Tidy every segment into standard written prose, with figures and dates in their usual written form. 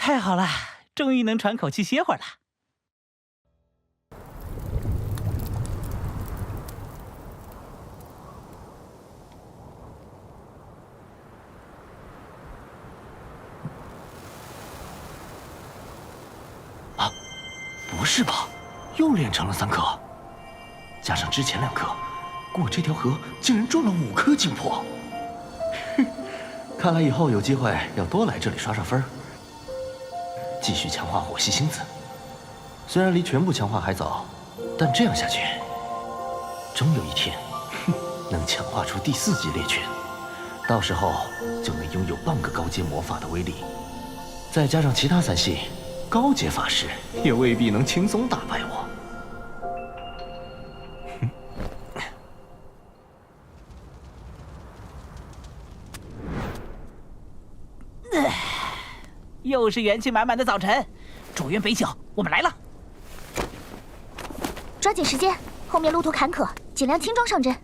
太好了，终于能喘口气歇会儿了。啊，不是吧？又练成了3颗，加上之前2颗，过这条河竟然中了5颗精魄。哼，看来以后有机会要多来这里刷刷分儿。 继续强化火系星子，虽然离全部强化还早，但这样下去，终有一天，能强化出第4级猎犬，到时候就能拥有半个高阶魔法的威力，再加上其他3系高阶法师，也未必能轻松打败我。又是元气满满的早晨，卓渊北角，我们来了！抓紧时间，后面路途坎坷，尽量轻装上阵。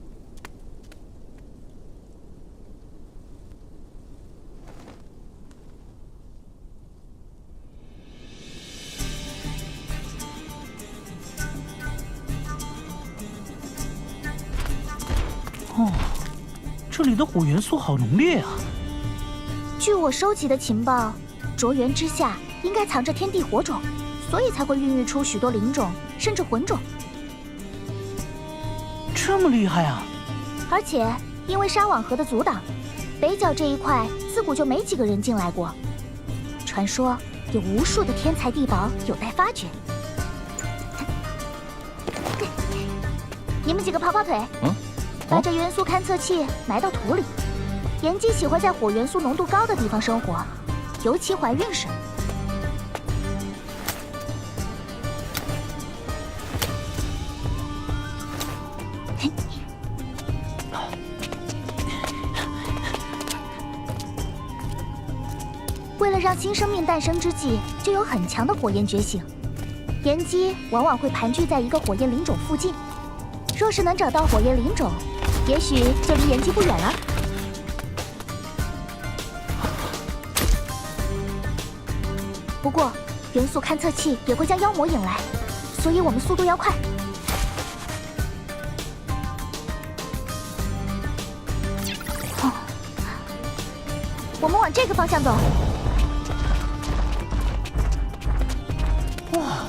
哦，这里的火元素好浓烈啊！据我收集的情报，灼元之下应该藏着天地火种，所以才会孕育出许多灵种，甚至魂种。这么厉害啊！而且因为沙网河的阻挡，北角这一块自古就没几个人进来过。传说有无数的天才地宝有待发掘。你们几个跑跑腿，把这元素勘测器埋到土里。炎姬喜欢在火元素浓度高的地方生活，尤其怀孕时。为了让新生命诞生之际就有很强的火焰觉醒，炎姬往往会盘踞在一个火焰灵种附近。若是能找到火焰灵种，也许就离炎姬不远了。不过，元素勘测器也会将妖魔引来，所以我们速度要快。我们往这个方向走。哇，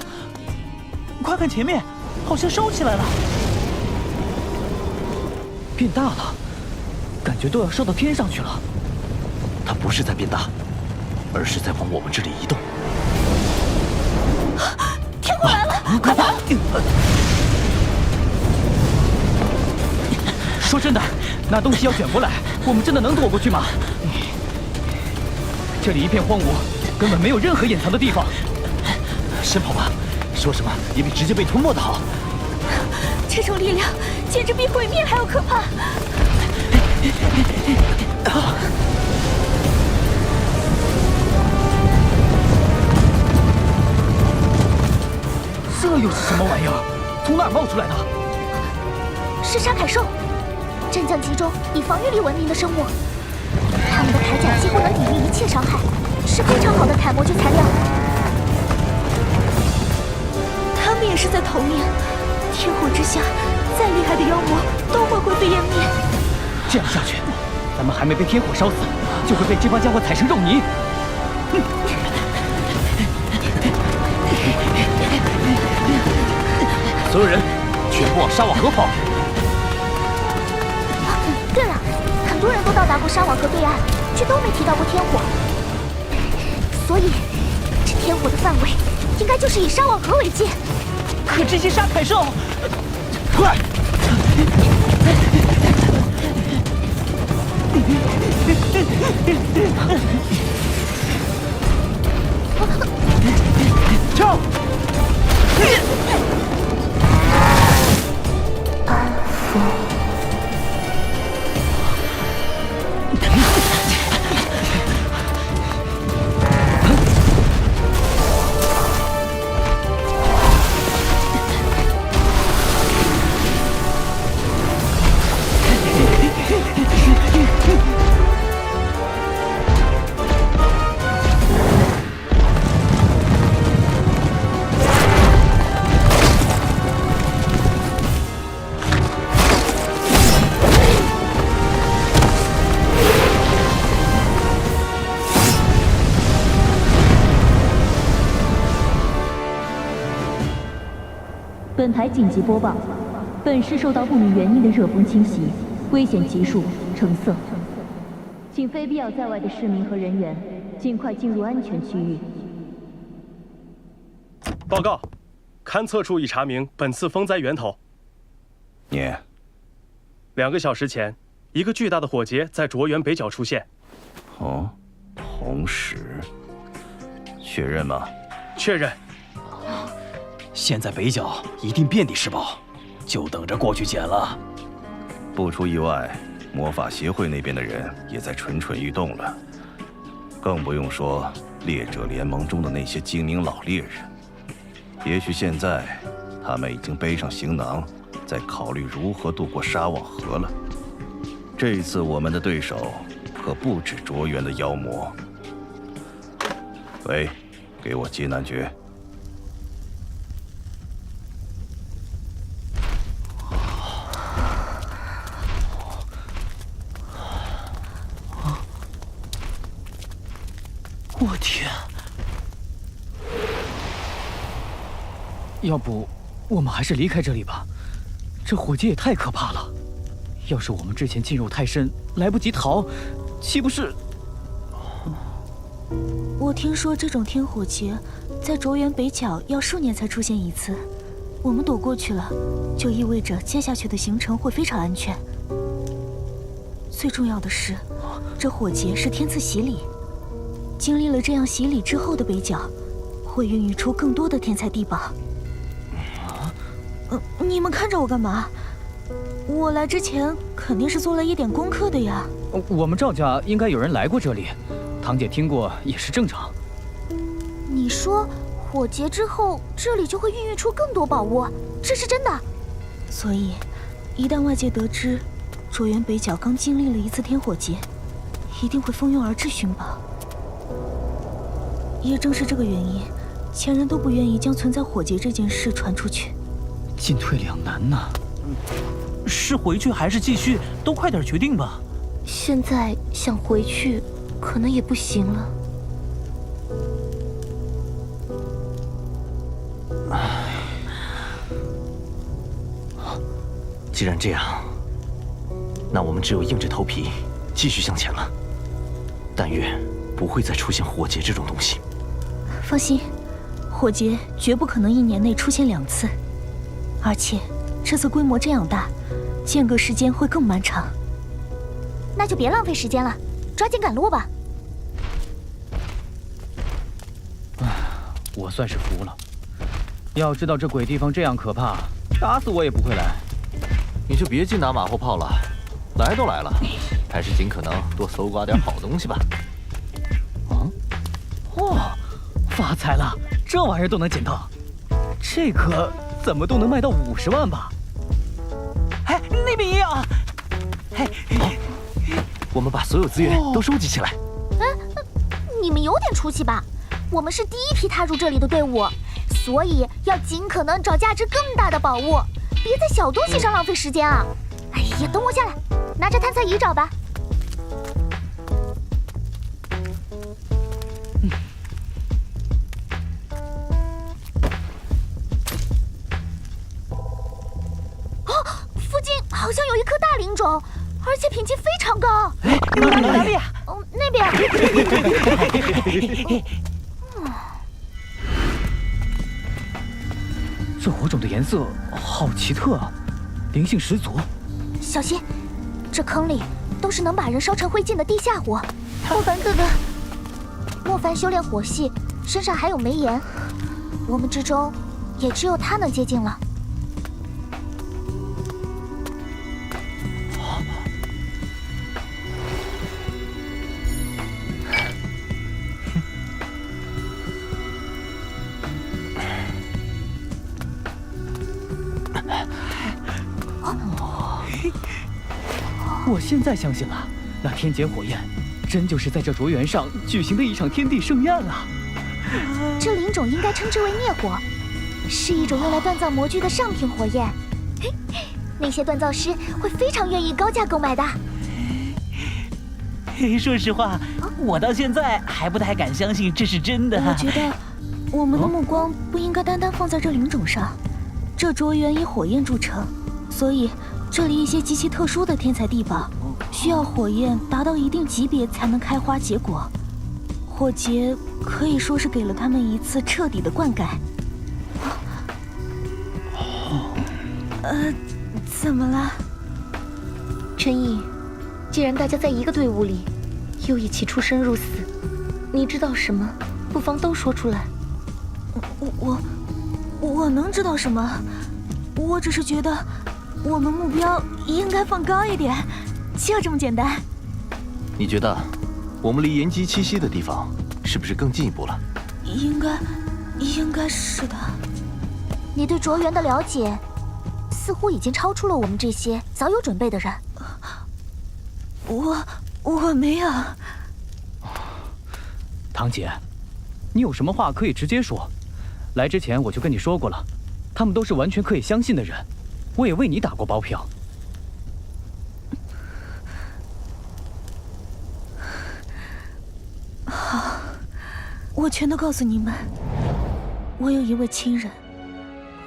快看前面，好像烧起来了，变大了，感觉都要烧到天上去了。它不是在变大，而是在往我们这里移动。天火来了，快跑！说真的，那东西要卷过来，我们真的能躲过去吗？这里一片荒芜，根本没有任何掩藏的地方。先跑吧，说什么也比直接被吞没的好。这种力量简直比毁灭还要可怕。这又是什么玩意儿？从哪儿冒出来的？是沙凯兽，战将集中以防御力闻名的生物。他们的铠甲几乎能抵御一切伤害，是非常好的楷模具材料。他们也是在逃命，天火之下，再厉害的妖魔都会灰飞烟灭。这样下去，咱们还没被天火烧死，就会被这帮家伙踩成肉泥。所有人，全部往沙瓦河跑！对了，很多人都到达过沙瓦河对岸，却都没提到过天火，所以这天火的范围应该就是以沙瓦河为界。可这些沙凯兽，快！跳！本台紧急播报：本市受到不明原因的热风侵袭，危险级数橙色，请非必要在外的市民和人员尽快进入安全区域。报告，勘测处已查明本次风灾源头。你2个小时前，一个巨大的火劫在卓园北角出现。哦，同时确认吗？确认。现在北角一定遍地是宝，就等着过去捡了。不出意外，魔法协会那边的人也在蠢蠢欲动了，更不用说猎者联盟中的那些精明老猎人。也许现在他们已经背上行囊，在考虑如何渡过沙网河了。这一次我们的对手可不止卓园的妖魔。喂，给我接男爵。我天！要不，我们还是离开这里吧。这火劫也太可怕了。要是我们之前进入太深，来不及逃，岂不是……我听说这种天火劫，在卓园北角要数年才出现一次。我们躲过去了，就意味着接下去的行程会非常安全。最重要的是，这火劫是天赐洗礼。经历了这样洗礼之后的北角，会孕育出更多的天才地宝。你们看着我干嘛？我来之前肯定是做了一点功课的呀。我们赵家应该有人来过这里，堂姐听过也是正常。你说火劫之后，这里就会孕育出更多宝物，这是真的？所以，一旦外界得知卓园北角刚经历了一次天火劫，一定会蜂拥而至寻宝。也正是这个原因，前人都不愿意将存在火劫这件事传出去。进退两难呐。是回去还是继续，都快点决定吧。现在想回去，可能也不行了。既然这样，那我们只有硬着头皮继续向前了。但愿不会再出现火劫这种东西。放心，火劫绝不可能1年内出现2次，而且这次规模这样大，间隔时间会更漫长。那就别浪费时间了，抓紧赶路吧。我算是服了。要知道这鬼地方这样可怕，打死我也不会来。你就别净打马后炮了，来都来了，还是尽可能多搜刮点好东西吧。哇，发财了！这玩意儿都能捡到，这可怎么都能卖到50万吧？哎，那边也有。我们把所有资源都收集起来。你们有点出息吧？我们是第一批踏入这里的队伍，所以要尽可能找价值更大的宝物，别在小东西上浪费时间啊！哎呀，等我下来，拿着探测仪找吧。附近好像有一颗大灵种，而且品级非常高。哪里？那边。这火种的颜色好奇特啊，灵性十足。小心，这坑里都是能把人烧成灰烬的地下火。莫凡哥哥，莫凡修炼火系，身上还有梅炎，我们之中也只有他能接近了。我现在相信了，那天劫火焰真就是在这卓园上举行的一场天地盛宴啊！这灵种应该称之为孽火，是一种用来锻造模具的上品火焰。那些锻造师会非常愿意高价购买的。说实话，我到现在还不太敢相信这是真的。我觉得我们的目光不应该单单放在这灵种上，这卓园以火焰著称，所以这里一些极其特殊的天材地宝，需要火焰达到一定级别才能开花结果。火劫可以说是给了他们一次彻底的灌溉。怎么了？陈毅，既然大家在一个队伍里，又一起出生入死，你知道什么，不妨都说出来。我能知道什么？我只是觉得我们目标应该放高一点，就这么简单。你觉得我们离炎姬栖息的地方是不是更进一步了？应该是的。你对卓园的了解，似乎已经超出了我们这些早有准备的人。我没有。堂姐，你有什么话可以直接说。来之前我就跟你说过了，他们都是完全可以相信的人，我也为你打过包票。好，我全都告诉你们。我有一位亲人，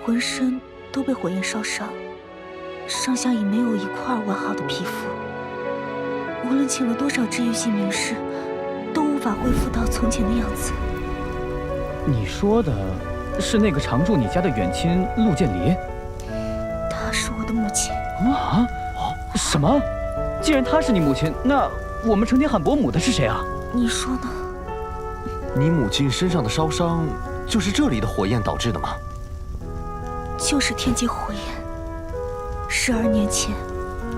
浑身都被火焰烧伤，上下已没有一块完好的皮肤。无论请了多少治愈系名士，都无法恢复到从前的样子。你说的是那个常驻你家的远亲陆建离？她是我的母亲。啊？什么？既然她是你母亲，那我们成天喊伯母的是谁啊？你说呢？你母亲身上的烧伤，就是这里的火焰导致的吗？就是天劫火焰。12年前，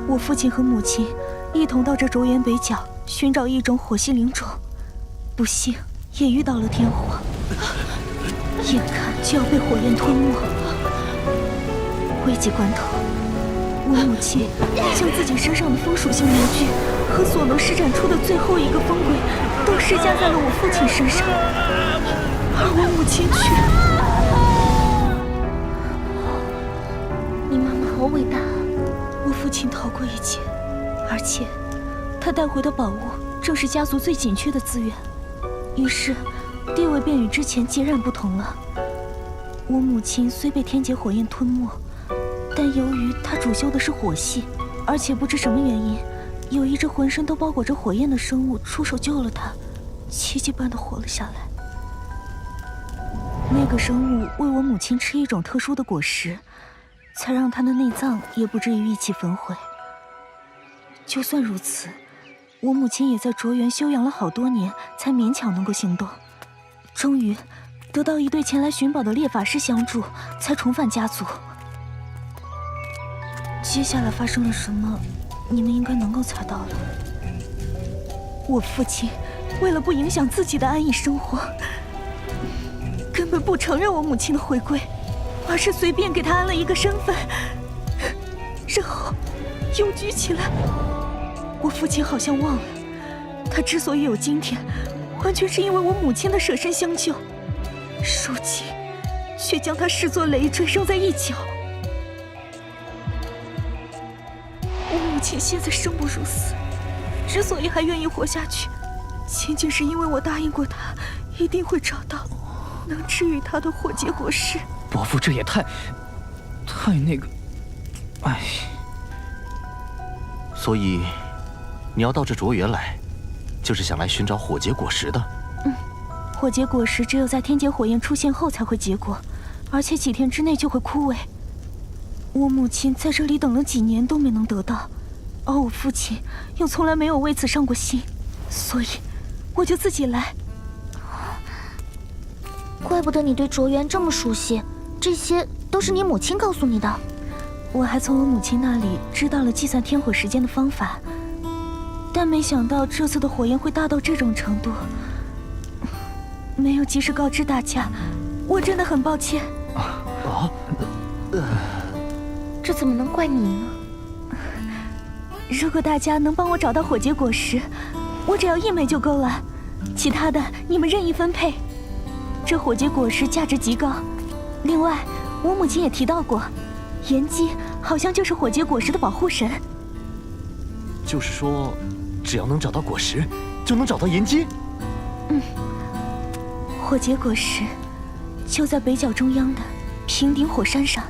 我父亲和母亲一同到这卓园北角寻找一种火系灵种，不幸也遇到了天火，眼看就要被火焰吞没。危急关头，我母亲将自己身上的风属性面具和所能施展出的最后一个风鬼，都施加在了我父亲身上，而我母亲却……你妈妈好伟大。我父亲逃过一劫，而且他带回的宝物正是家族最紧缺的资源，于是地位便与之前截然不同了。我母亲虽被天劫火焰吞没，但由于她主修的是火系，而且不知什么原因，有一只浑身都包裹着火焰的生物出手救了她，奇迹般的活了下来。那个生物为我母亲吃一种特殊的果实，才让她的内脏也不至于一起焚毁。就算如此，我母亲也在卓园休养了好多年，才勉强能够行动。终于得到一对前来寻宝的猎法师相助，才重返家族。接下来发生了什么，你们应该能够猜到了。我父亲为了不影响自己的安逸生活，根本不承认我母亲的回归，而是随便给她安了一个身份，然后永居起来。我父亲好像忘了，他之所以有今天，完全是因为我母亲的舍身相救，如今却将他视作累赘扔在一角。我母亲现在生不如死，之所以还愿意活下去，仅仅是因为我答应过她，一定会找到能治愈她的火劫果实。伯父，这也太那个……哎。所以，你要到这卓园来，就是想来寻找火劫果实的。火劫果实只有在天劫火焰出现后才会结果，而且几天之内就会枯萎。我母亲在这里等了几年都没能得到，而我父亲又从来没有为此上过心，所以我就自己来。怪不得你对卓园这么熟悉，这些都是你母亲告诉你的。我还从我母亲那里知道了计算天火时间的方法，但没想到这次的火焰会大到这种程度，没有及时告知大家，我真的很抱歉。这怎么能怪你呢？如果大家能帮我找到火劫果实，我只要1枚就够了，其他的你们任意分配。这火劫果实价值极高，另外我母亲也提到过，炎姬好像就是火劫果实的保护神。就是说，只要能找到果实，就能找到炎姬。火劫果实就在北角中央的平顶火山上。